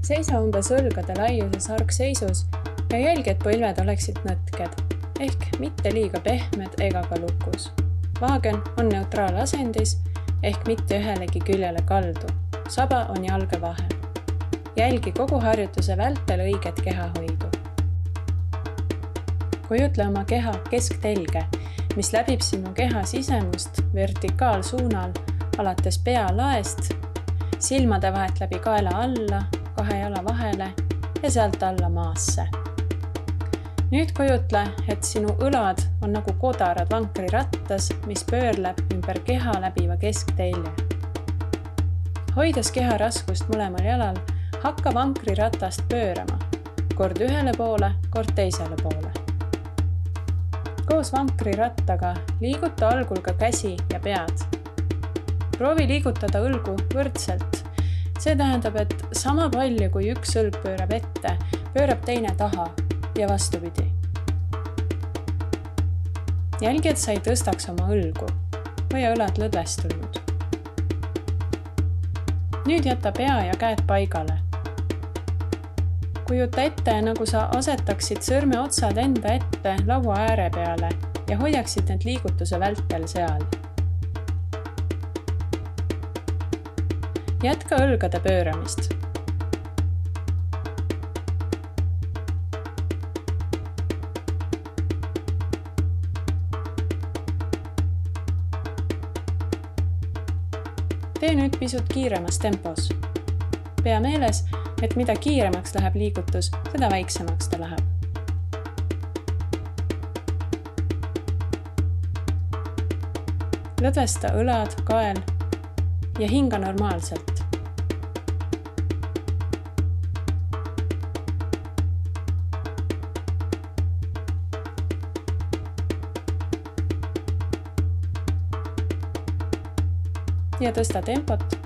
Seisa umbes õlgade laiuses argseisus ja jälgi, et põlved oleksid nõtked, ehk mitte liiga pehmed ega ka lukus. Vaagen on neutraalasendis ehk mitte ühelegi küljele kaldu. Saba on jalge vahel. Jälgi kogu harjutuse vältel õiget kehahoidu. Kujutle oma keha kesktelge, mis läbib sinu keha sisemust vertikaalsuunal alates pealaest, silmade vahet läbi kaela alla, 2 jala vahele ja sealt alla maasse. Nüüd kujutle, et sinu õlad on nagu kodarad vankrirattas, mis pöörleb ümber keha läbiva kesktelje. Hoides keha raskust mõlemal jalal, hakka vankriratast pöörama, kord ühele poole, kord teisele poole. Koos vankrirattaga liiguta algul ka käsi ja pead. Proovi liigutada õlgu võrdselt. See tähendab, et sama palju kui üks õlg pöörab ette, pöörab teine taha ja vastupidi. Jälgi, et sa ei tõstaks oma õlgu või õlad lõdvestunud. Nüüd jäta pea ja käed paigale. Kujuta ette, nagu sa asetaksid sõrme otsad enda ette laua ääre peale ja hoiaksid need liigutuse vältel seal. Jätka õlgade pööramist. Tee nüüd pisut kiiremas tempos. Pea meeles, et mida kiiremaks läheb liigutus, seda väiksemaks ta läheb. Lõdvesta õlad, kael ja hinga normaalselt. Ja tõsta tempot